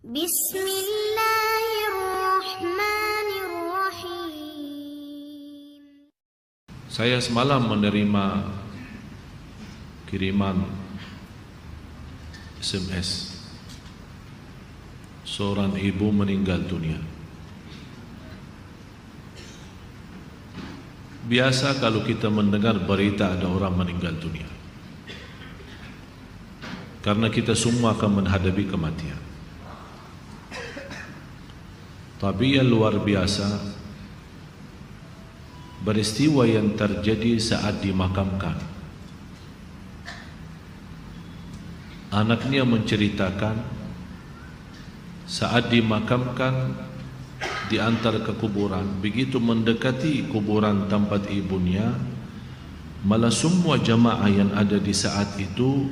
Bismillahirrahmanirrahim. Saya semalam menerima kiriman SMS. Seorang ibu meninggal dunia. Biasa kalau kita mendengar berita ada orang meninggal dunia, karena kita semua akan menghadapi kematian. Tapi yang luar biasa, peristiwa yang terjadi saat dimakamkan. Anaknya menceritakan saat dimakamkan di antara kekuburan, begitu mendekati kuburan tempat ibunya, malah semua jamaah yang ada di saat itu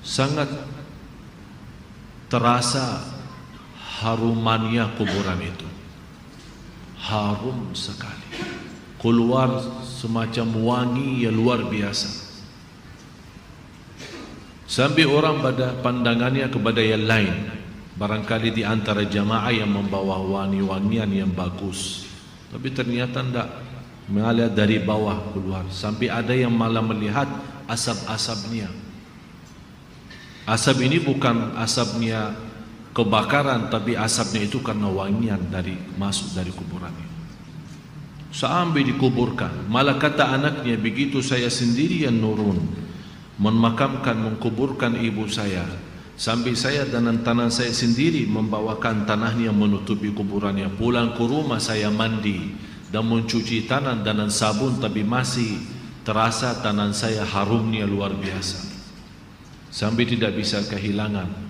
sangat terasa harumannya kuburan itu. Harum sekali, keluar semacam wangi yang luar biasa, sampai orang pada pandangannya kepada yang lain. Barangkali di antara jamaah yang membawa wangi-wangian yang bagus, tapi ternyata tidak, mengalir dari bawah keluar, sampai ada yang malah melihat asap-asapnya. Asap ini bukan asapnya kebakaran, tapi asapnya itu karena wangian dari masuk dari kuburannya. Sampai dikuburkan, malah kata anaknya, begitu saya sendiri yang nurun memakamkan, mengkuburkan ibu saya, sampai saya dan tanah saya sendiri membawakan tanahnya menutupi kuburannya. Pulang ke rumah saya mandi dan mencuci tanah dengan sabun, tapi masih terasa tanah saya harumnya luar biasa, sampai tidak bisa kehilangan.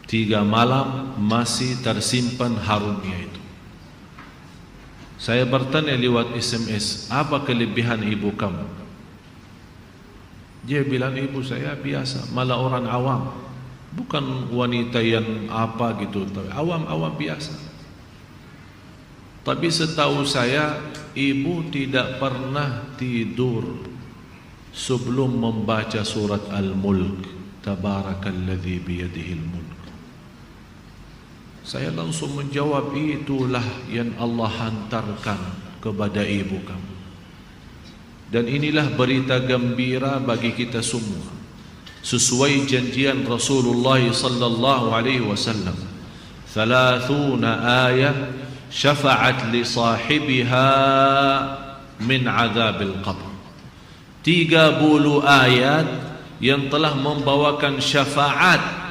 3 malam masih tersimpan harumnya itu. Saya bertanya lewat SMS, apa kelebihan ibu kamu? Dia bilang, ibu saya biasa, malah orang awam, bukan wanita yang apa gitu, awam-awam biasa. Tapi setahu saya, ibu tidak pernah tidur sebelum membaca surat Al-Mulk. Tabarakalladzi biyadihil mulk. Saya langsung menjawab, itulah yang Allah hantarkan kepada ibu kamu. Dan inilah berita gembira bagi kita semua, sesuai janjian Rasulullah sallallahu alaihi wasallam. 30 ayat syafa'at li sahibiha min azabil qabr. 30 ayat yang telah membawakan syafaat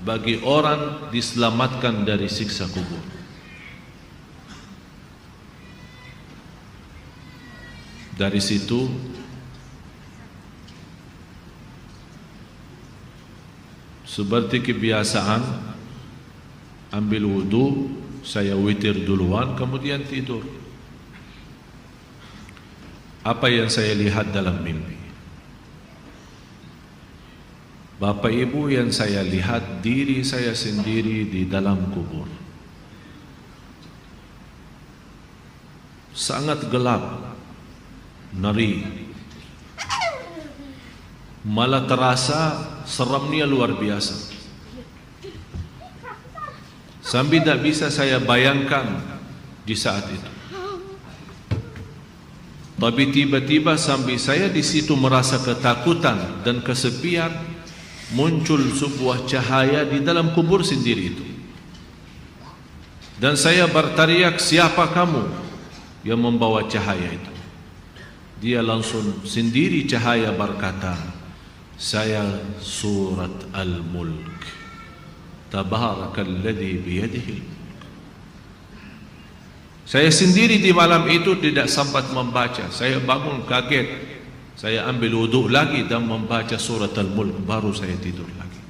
bagi orang diselamatkan dari siksa kubur. Dari situ seperti kebiasaan, ambil wudu, saya witir duluan, kemudian tidur. Apa yang saya lihat dalam mimpi? Bapak ibu, yang saya lihat diri saya sendiri di dalam kubur. Sangat gelap, ngeri, malah terasa seramnya luar biasa, sampai tidak bisa saya bayangkan di saat itu. Tapi tiba-tiba sampai saya di situ merasa ketakutan dan kesepian, muncul sebuah cahaya di dalam kubur sendiri itu. Dan saya berteriak, siapa kamu yang membawa cahaya itu? Dia langsung sendiri cahaya berkata, saya surat Al-Mulk. Tabarakalladzi biyadihi. Saya sendiri di malam itu tidak sempat membaca. Saya bangun kaget. Saya ambil wudhu lagi dan membaca surat Al-Mulk, baru saya tidur lagi.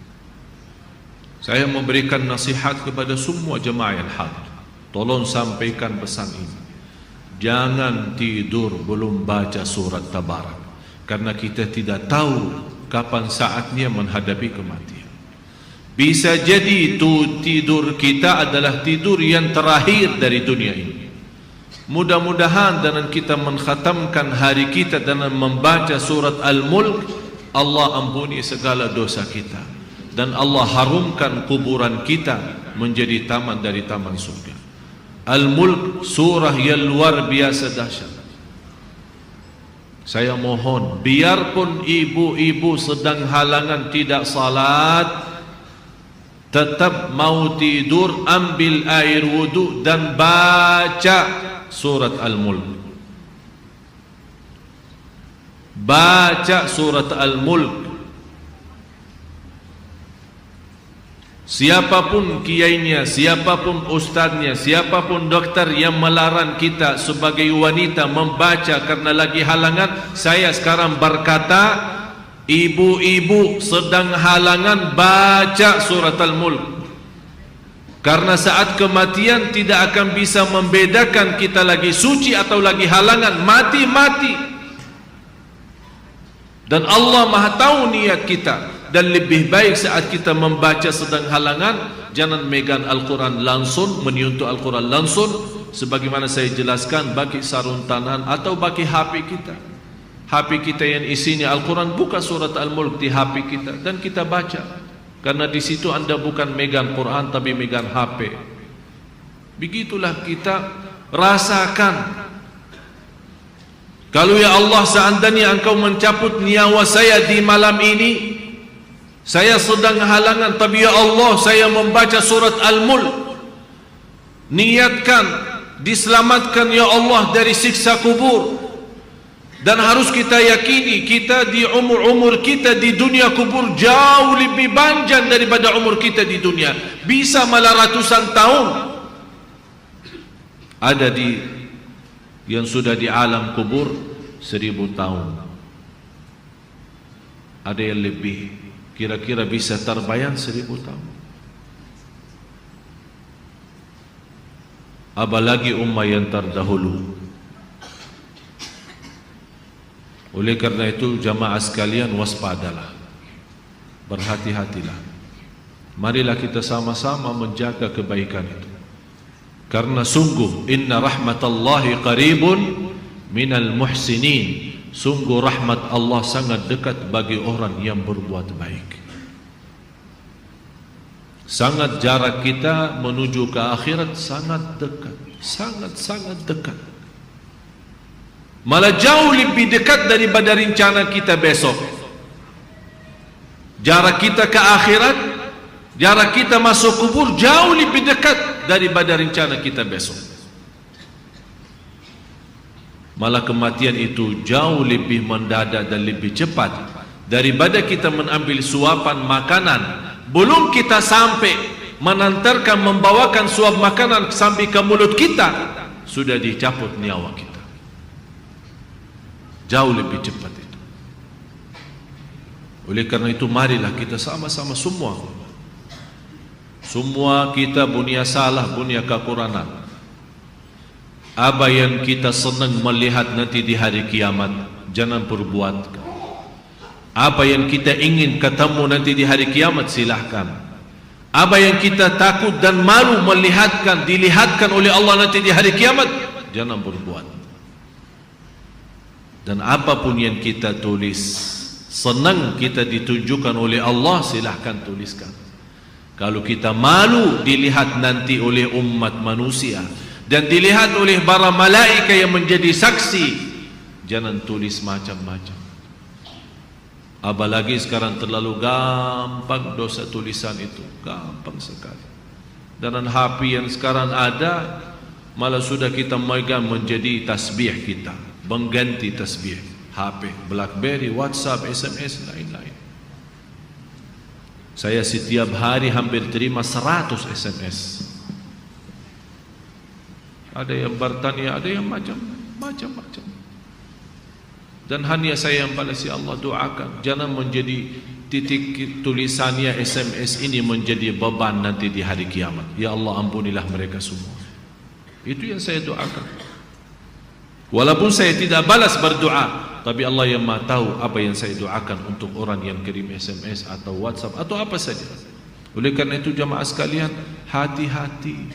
Saya memberikan nasihat kepada semua jemaah yang hadir, tolong sampaikan pesan ini. Jangan tidur belum baca surat Tabarak, karena kita tidak tahu kapan saatnya menghadapi kematian. Bisa jadi itu tidur kita adalah tidur yang terakhir dari dunia ini. Mudah-mudahan dengan kita mengkhatamkan hari kita dengan membaca surat Al-Mulk, Allah ampuni segala dosa kita. dan Allah harumkan kuburan kita menjadi taman dari taman surga. Al-Mulk, surah yang luar biasa dahsyat. Saya mohon, biarpun ibu-ibu sedang halangan tidak salat, tetap mau tidur, ambil air wudu dan baca surat Al-Mulk. Baca surat Al-Mulk. Siapapun kiainya, siapapun ustaznya, siapapun dokter yang melarang kita sebagai wanita membaca karena lagi halangan, saya sekarang berkata, ibu-ibu sedang halangan, baca surat Al-Mulk. Karena saat kematian tidak akan bisa membedakan kita lagi suci atau lagi halangan, mati-mati. Dan Allah Maha tahu niat kita. Dan lebih baik saat kita membaca sedang halangan, jangan megang Al-Quran langsung, menyentuh Al-Quran langsung, sebagaimana saya jelaskan, bagi sarung tangan atau bagi HP kita. HP kita yang isinya Al-Quran, buka surat Al-Mulk di HP kita dan kita baca. Karena di situ anda bukan megang Quran tapi megang HP. Begitulah kita rasakan. Kalau ya Allah, seandainya engkau mencabut nyawa saya di malam ini, saya sedang halangan, tapi ya Allah, saya membaca surat Al-Mulk. Niatkan, diselamatkan ya Allah dari siksa kubur. Dan harus kita yakini, kita di umur kita di dunia kubur jauh lebih panjang daripada umur kita di dunia. Bisa malah ratusan tahun. Ada yang sudah di alam kubur 1000 tahun. Ada yang lebih. Kira-kira bisa terbayang 1000 tahun. Apalagi ummah yang terdahulu. Oleh karena itu jamaah sekalian, waspadalah, berhati-hatilah. Marilah kita sama-sama menjaga kebaikan itu. Karena sungguh inna rahmatallahi qaribun minal muhsinin. Sungguh rahmat Allah sangat dekat bagi orang yang berbuat baik. Sangat jarak kita menuju ke akhirat sangat dekat, sangat dekat. Malah jauh lebih dekat daripada rencana kita besok. Jarak kita ke akhirat, jarak kita masuk kubur jauh lebih dekat daripada rencana kita besok. Malah kematian itu jauh lebih mendadak dan lebih cepat daripada kita mengambil suapan makanan. Belum kita sampai menantarkan, membawakan suap makanan sampai ke mulut kita, sudah dicabut nyawa kita. Jauh lebih cepat itu. Oleh karena itu marilah kita sama-sama semua kita punya salah, punya kekurangan. Apa yang kita senang melihat nanti di hari kiamat, jangan perbuat. Apa yang kita ingin ketemu nanti di hari kiamat, silahkan. Apa yang kita takut dan malu dilihatkan oleh Allah nanti di hari kiamat, jangan berbuat. Dan apapun yang kita tulis, senang kita ditunjukkan oleh Allah, silahkan tuliskan. Kalau kita malu dilihat nanti oleh umat manusia dan dilihat oleh para malaikat yang menjadi saksi, jangan tulis macam-macam. Apalagi sekarang terlalu gampang dosa tulisan itu, gampang sekali. Dan HP yang sekarang ada, malah sudah kita megang menjadi tasbih kita, mengganti tasbih. HP, BlackBerry, WhatsApp, SMS, lain-lain. Saya setiap hari hampir terima 100 SMS. Ada yang bertanya, ada yang macam-macam. Dan hanya saya yang balas, ya Allah doakan, jangan menjadi titik tulisannya SMS ini menjadi beban nanti di hari kiamat. Ya Allah ampunilah mereka semua. Itu yang saya doakan. Walaupun saya tidak balas berdoa, tapi Allah yang Maha tahu apa yang saya doakan untuk orang yang kirim SMS atau WhatsApp atau apa saja. Oleh karena itu jamaah sekalian, hati-hati.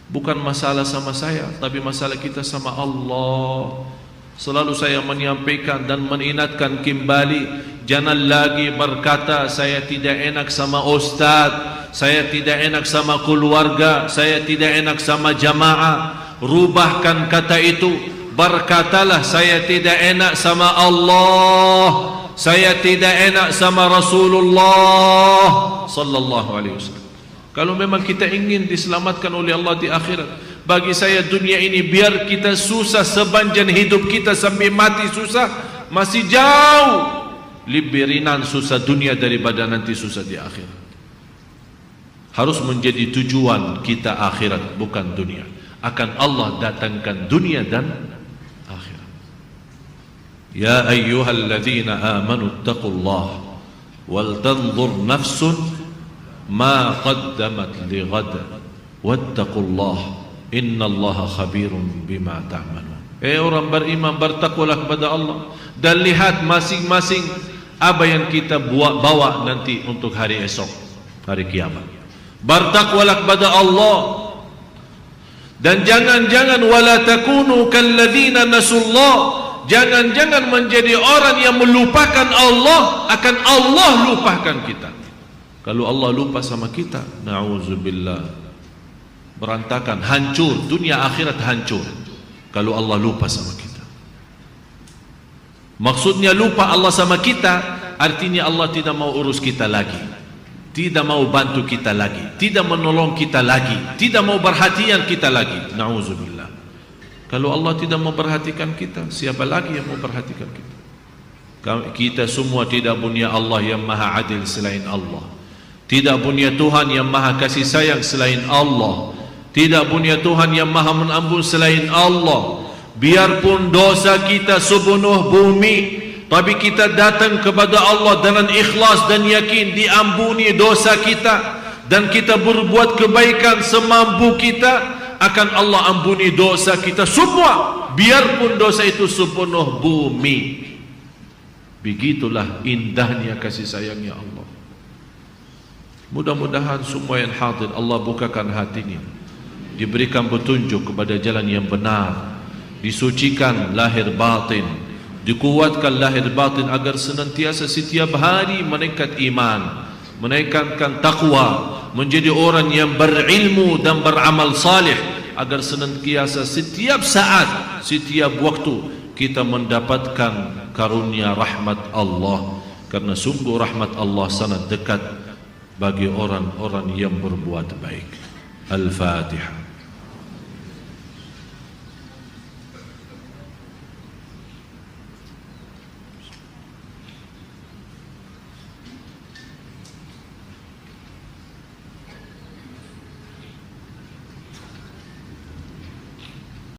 Bukan masalah sama saya, tapi masalah kita sama Allah. Selalu saya menyampaikan dan mengingatkan kembali, Jangan lagi berkata saya tidak enak sama ustaz, saya tidak enak sama keluarga, saya tidak enak sama jamaah. Rubahkan kata itu, berkatalah saya tidak enak sama Allah, saya tidak enak sama Rasulullah sallallahu alaihi wasallam. Kalau memang kita ingin diselamatkan oleh Allah di akhirat, bagi saya dunia ini biar kita susah sepanjang hidup kita sampai mati susah, masih jauh lebih ringan susah dunia daripada nanti susah di akhirat. Harus menjadi tujuan kita akhirat, bukan dunia. Akan Allah datangkan dunia dan akhirat. Ya ayyuhalladzina amanu taqullah wal tanzur nafsun ma qaddamat lighad wattaqullah innallaha khabirun bima ta'malun. Orang beriman, bertakwalah kepada Allah dan lihat masing-masing apa yang kita bawa nanti untuk hari esok, hari kiamat. Bertakwalah kepada Allah dan jangan-jangan wala takunu kalladzina nasullah, jangan-jangan menjadi orang yang melupakan Allah, akan Allah lupakan kita. Kalau Allah lupa sama kita, na'udzubillah, berantakan, hancur, dunia akhirat hancur kalau Allah lupa sama kita. Maksudnya lupa Allah sama kita, artinya Allah tidak mau urus kita lagi, tidak mau bantu kita lagi, tidak menolong kita lagi, tidak mau perhatian kita lagi. Na'udzubillah. Kalau Allah tidak mau perhatikan kita, siapa lagi yang mau perhatikan kita? Kita semua tidak punya Allah yang maha adil selain Allah, tidak punya Tuhan yang maha kasih sayang selain Allah, tidak punya Tuhan yang maha mengampun selain Allah. Biarpun dosa kita sepenuh bumi, tapi kita datang kepada Allah dengan ikhlas dan yakin diampuni dosa kita, dan kita berbuat kebaikan semampu kita, akan Allah ampuni dosa kita semua, biarpun dosa itu sepenuh bumi. Begitulah indahnya kasih sayangnya Allah. Mudah-mudahan semua yang hadir Allah bukakan hatinya, diberikan petunjuk kepada jalan yang benar, disucikan lahir batin, dikuatkan lahir batin agar senantiasa setiap hari meningkat iman, menaikkan takwa, menjadi orang yang berilmu dan beramal salih, agar senantiasa setiap saat, setiap waktu kita mendapatkan karunia rahmat Allah, karena sungguh rahmat Allah sangat dekat bagi orang-orang yang berbuat baik. Al-Fatihah.